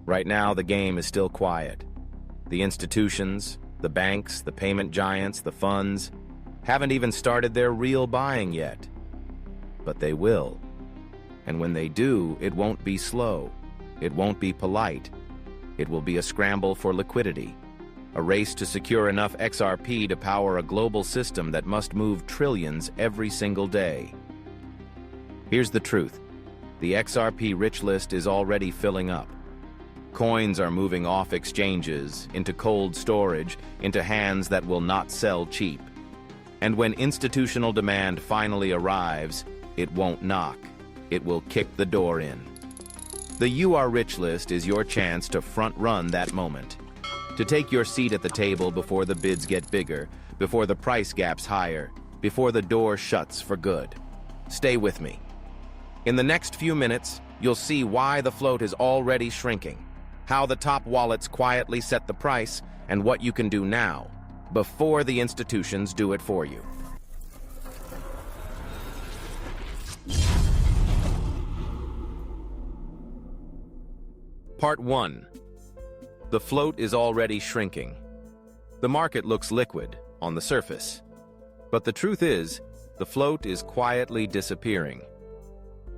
Right now, the game is still quiet. The institutions, the banks, the payment giants, the funds, haven't even started their real buying yet. But they will. And when they do, it won't be slow. It won't be polite. It will be a scramble for liquidity. A race to secure enough XRP to power a global system that must move trillions every single day. Here's the truth. The XRP rich list is already filling up. Coins are moving off exchanges, into cold storage, into hands that will not sell cheap. And when institutional demand finally arrives, it won't knock. It will kick the door in. The You Are Rich list is your chance to front-run that moment. To take your seat at the table before the bids get bigger, before the price gaps higher, before the door shuts for good. Stay with me. In the next few minutes, you'll see why the float is already shrinking, how the top wallets quietly set the price, and what you can do now, before the institutions do it for you. Part 1. The float is already shrinking. The market looks liquid on the surface. But the truth is, the float is quietly disappearing.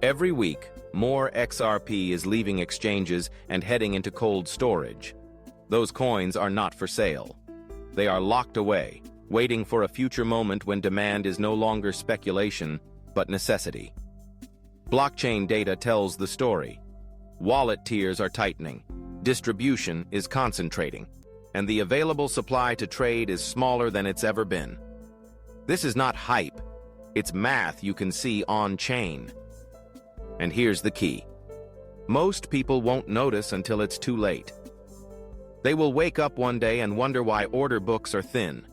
Every week, more XRP is leaving exchanges and heading into cold storage. Those coins are not for sale. They are locked away, waiting for a future moment when demand is no longer speculation, but necessity. Blockchain data tells the story. Wallet tiers are tightening, distribution is concentrating, and the available supply to trade is smaller than it's ever been. This is not hype, it's math you can see on-chain. And here's the key. Most people won't notice until it's too late. They will wake up one day and wonder why order books are thin,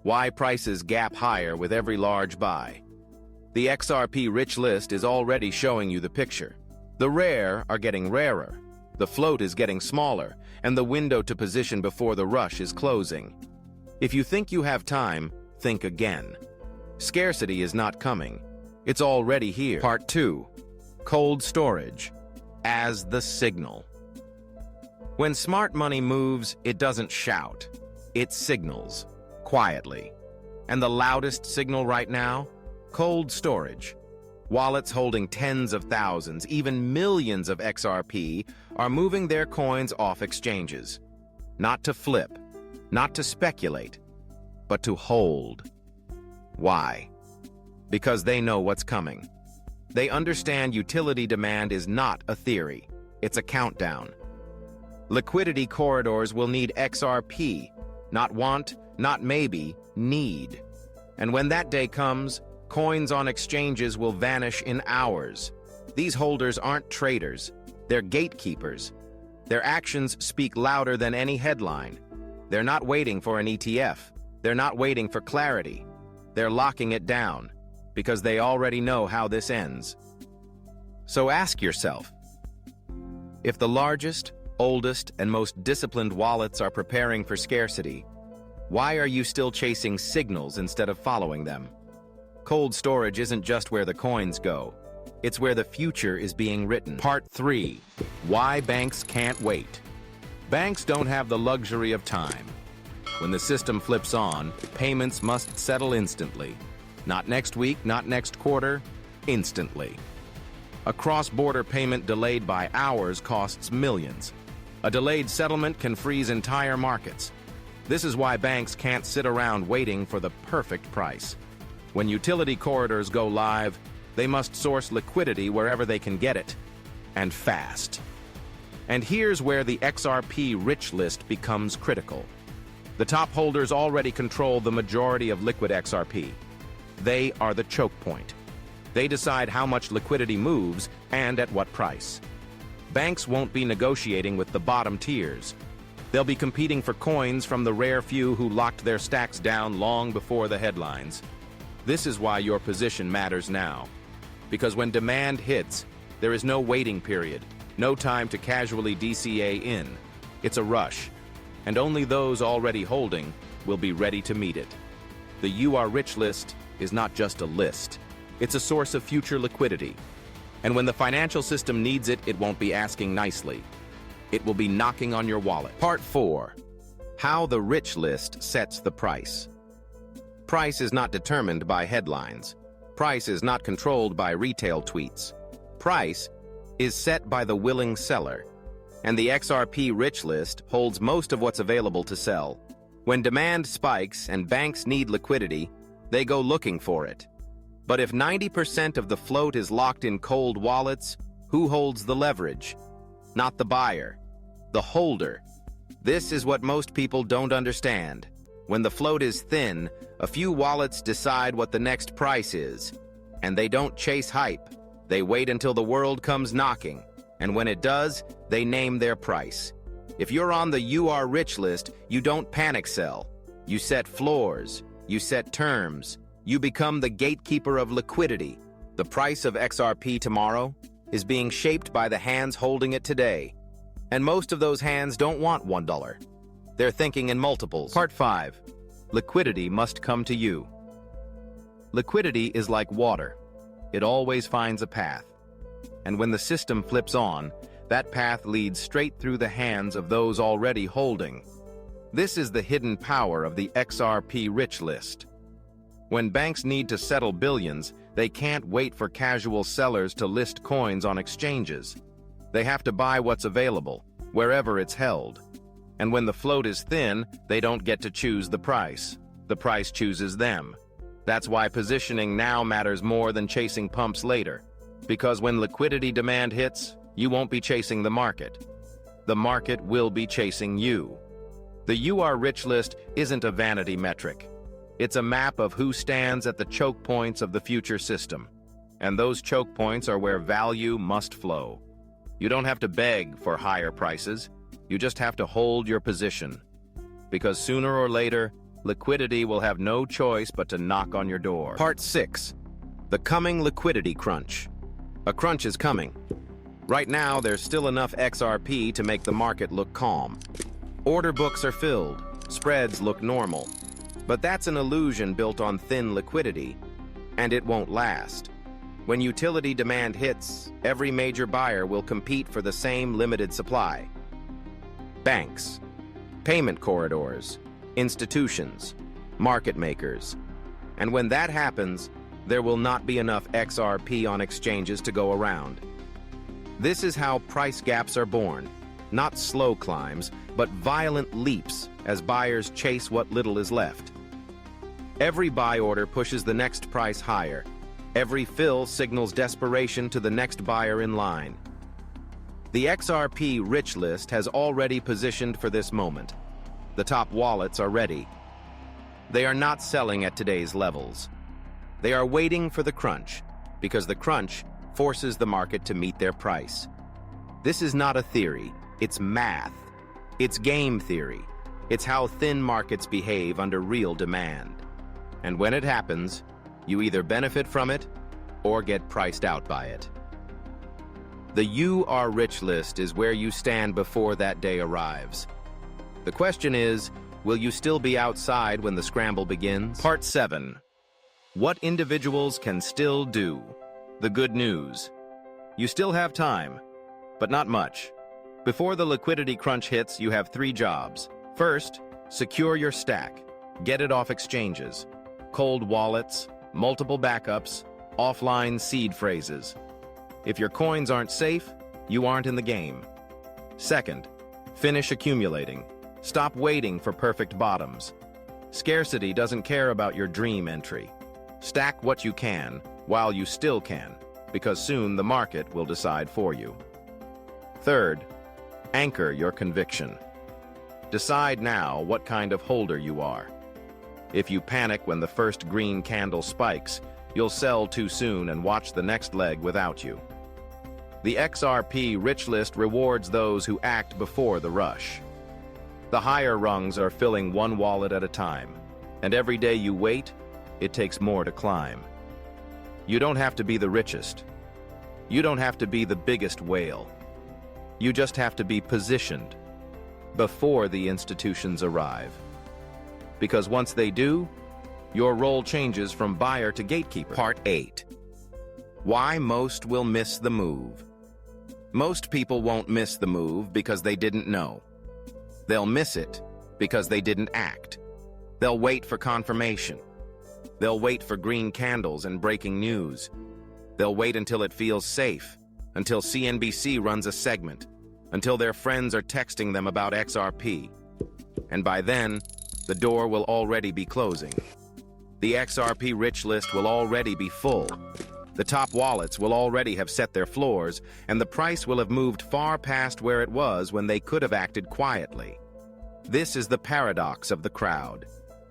why prices gap higher with every large buy. The XRP rich list is already showing you the picture. The rare are getting rarer, the float is getting smaller, and the window to position before the rush is closing. If you think you have time, think again. Scarcity is not coming. It's already here. Part 2. Cold storage as the signal. When smart money moves, it doesn't shout. It signals, quietly. And the loudest signal right now? Cold storage. Wallets holding tens of thousands, even millions of XRP are moving their coins off exchanges. Not to flip, not to speculate, but to hold. Why? Because they know what's coming. They understand utility demand is not a theory, it's a countdown. Liquidity corridors will need XRP, not want, not maybe, need. And when that day comes, coins on exchanges will vanish in hours. These holders aren't traders, they're gatekeepers. Their actions speak louder than any headline. They're not waiting for an ETF, they're not waiting for clarity. They're locking it down, because they already know how this ends. So ask yourself, if the largest, oldest, and most disciplined wallets are preparing for scarcity, why are you still chasing signals instead of following them? Cold storage isn't just where the coins go. It's where the future is being written. Part 3. Why banks can't wait. Banks don't have the luxury of time. When the system flips on, payments must settle instantly. Not next week, not next quarter, instantly. A cross-border payment delayed by hours costs millions. A delayed settlement can freeze entire markets. This is why banks can't sit around waiting for the perfect price. When utility corridors go live, they must source liquidity wherever they can get it, and fast. And here's where the XRP rich list becomes critical. The top holders already control the majority of liquid XRP. They are the choke point. They decide how much liquidity moves and at what price. Banks won't be negotiating with the bottom tiers. They'll be competing for coins from the rare few who locked their stacks down long before the headlines. This is why your position matters now. Because when demand hits, there is no waiting period, no time to casually DCA in. It's a rush, and only those already holding will be ready to meet it. The You Are Rich list is not just a list. It's a source of future liquidity. And when the financial system needs it, it won't be asking nicely. It will be knocking on your wallet. Part 4. How the rich list sets the price. Price is not determined by headlines. Price is not controlled by retail tweets. Price is set by the willing seller. And the XRP rich list holds most of what's available to sell. When demand spikes and banks need liquidity, they go looking for it. But if 90% of the float is locked in cold wallets, who holds the leverage? Not the buyer, the holder. This is what most people don't understand. When the float is thin, a few wallets decide what the next price is. And they don't chase hype. They wait until the world comes knocking. And when it does, they name their price. If you're on the You Are Rich list, you don't panic sell. You set floors. You set terms. You become the gatekeeper of liquidity. The price of XRP tomorrow is being shaped by the hands holding it today. And most of those hands don't want $1. They're thinking in multiples. Part 5. Liquidity must come to you. Liquidity is like water. It always finds a path. And when the system flips on, that path leads straight through the hands of those already holding. This is the hidden power of the XRP rich list. When banks need to settle billions, they can't wait for casual sellers to list coins on exchanges. They have to buy what's available, wherever it's held. And when the float is thin, they don't get to choose the price. The price chooses them. That's why positioning now matters more than chasing pumps later. Because when liquidity demand hits, you won't be chasing the market. The market will be chasing you. The You Are Rich list isn't a vanity metric. It's a map of who stands at the choke points of the future system. And those choke points are where value must flow. You don't have to beg for higher prices. You just have to hold your position. Because sooner or later, liquidity will have no choice but to knock on your door. Part 6. The coming liquidity crunch. A crunch is coming. Right now, there's still enough XRP to make the market look calm. Order books are filled. Spreads look normal. But that's an illusion built on thin liquidity, and it won't last. When utility demand hits, every major buyer will compete for the same limited supply. Banks, payment corridors, institutions, market makers. And when that happens, there will not be enough XRP on exchanges to go around. This is how price gaps are born, not slow climbs, but violent leaps as buyers chase what little is left. Every buy order pushes the next price higher. Every fill signals desperation to the next buyer in line. The XRP rich list has already positioned for this moment. The top wallets are ready. They are not selling at today's levels. They are waiting for the crunch, because the crunch forces the market to meet their price. This is not a theory, it's math. It's game theory. It's how thin markets behave under real demand. And when it happens, you either benefit from it or get priced out by it. The You Are Rich list is where you stand before that day arrives. The question is, will you still be outside when the scramble begins? Part 7. What individuals can still do. The good news. You still have time, but not much. Before the liquidity crunch hits, you have 3 jobs. First, secure your stack. Get it off exchanges. Cold wallets, multiple backups, offline seed phrases. If your coins aren't safe, you aren't in the game. Second, finish accumulating. Stop waiting for perfect bottoms. Scarcity doesn't care about your dream entry. Stack what you can while you still can, because soon the market will decide for you. Third, anchor your conviction. Decide now what kind of holder you are. If you panic when the first green candle spikes, you'll sell too soon and watch the next leg without you. The XRP rich list rewards those who act before the rush. The higher rungs are filling one wallet at a time, and every day you wait, it takes more to climb. You don't have to be the richest. You don't have to be the biggest whale. You just have to be positioned before the institutions arrive. Because once they do, your role changes from buyer to gatekeeper. Part 8. Why most will miss the move. Most people won't miss the move because they didn't know. They'll miss it because they didn't act. They'll wait for confirmation. They'll wait for green candles and breaking news. They'll wait until it feels safe, until CNBC runs a segment, until their friends are texting them about XRP. And by then, the door will already be closing. The XRP rich list will already be full. The top wallets will already have set their floors, and the price will have moved far past where it was when they could have acted quietly. This is the paradox of the crowd.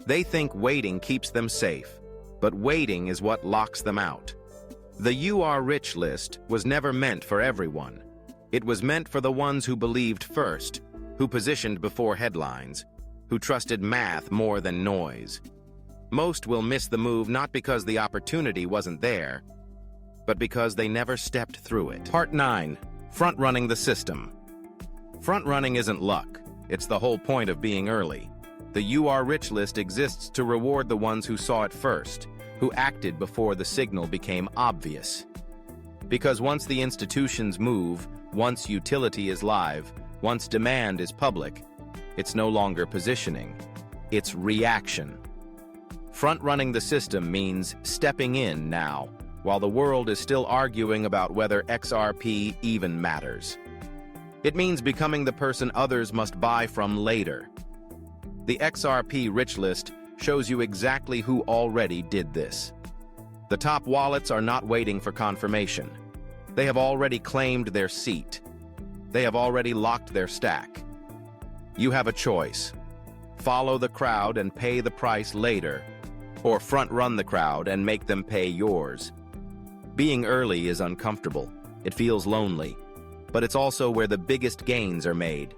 They think waiting keeps them safe, but waiting is what locks them out. The "You Are Rich" list was never meant for everyone. It was meant for the ones who believed first, who positioned before headlines, who trusted math more than noise. Most will miss the move not because the opportunity wasn't there, but because they never stepped through it. Part 9. Front-running the system. Front-running isn't luck. It's the whole point of being early. The "You Are Rich" list exists to reward the ones who saw it first, who acted before the signal became obvious. Because once the institutions move, once utility is live, once demand is public, it's no longer positioning. It's reaction. Front-running the system means stepping in now, while the world is still arguing about whether XRP even matters. It means becoming the person others must buy from later. The XRP rich list shows you exactly who already did this. The top wallets are not waiting for confirmation. They have already claimed their seat. They have already locked their stack. You have a choice. Follow the crowd and pay the price later, or front-run the crowd and make them pay yours. Being early is uncomfortable. It feels lonely. But it's also where the biggest gains are made.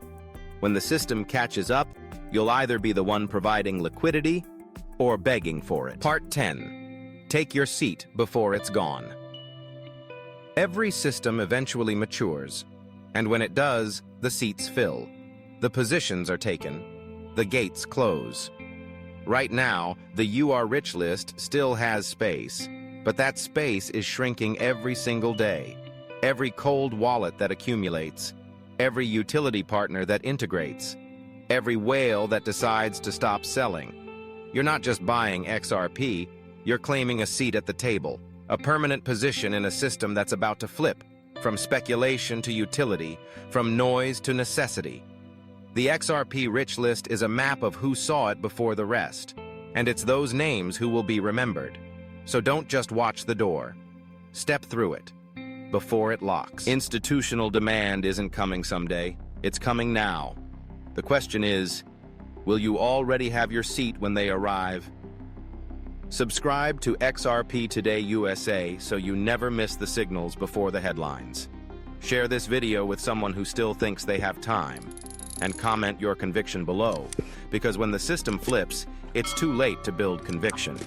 When the system catches up, you'll either be the one providing liquidity or begging for it. Part 10. Take your seat before it's gone. Every system eventually matures, and when it does, the seats fill. The positions are taken. The gates close. Right now, the "You Are Rich" list still has space, but that space is shrinking every single day. Every cold wallet that accumulates, every utility partner that integrates, every whale that decides to stop selling. You're not just buying XRP, you're claiming a seat at the table, a permanent position in a system that's about to flip, from speculation to utility, from noise to necessity. The XRP rich list is a map of who saw it before the rest, and it's those names who will be remembered. So don't just watch the door. Step through it, before it locks. Institutional demand isn't coming someday, it's coming now. The question is, will you already have your seat when they arrive? Subscribe to XRP Today USA so you never miss the signals before the headlines. Share this video with someone who still thinks they have time. And comment your conviction below, because when the system flips, it's too late to build conviction.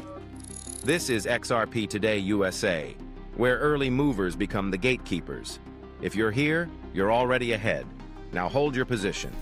This is XRP Today USA, where early movers become the gatekeepers. If you're here, you're already ahead. Now hold your position.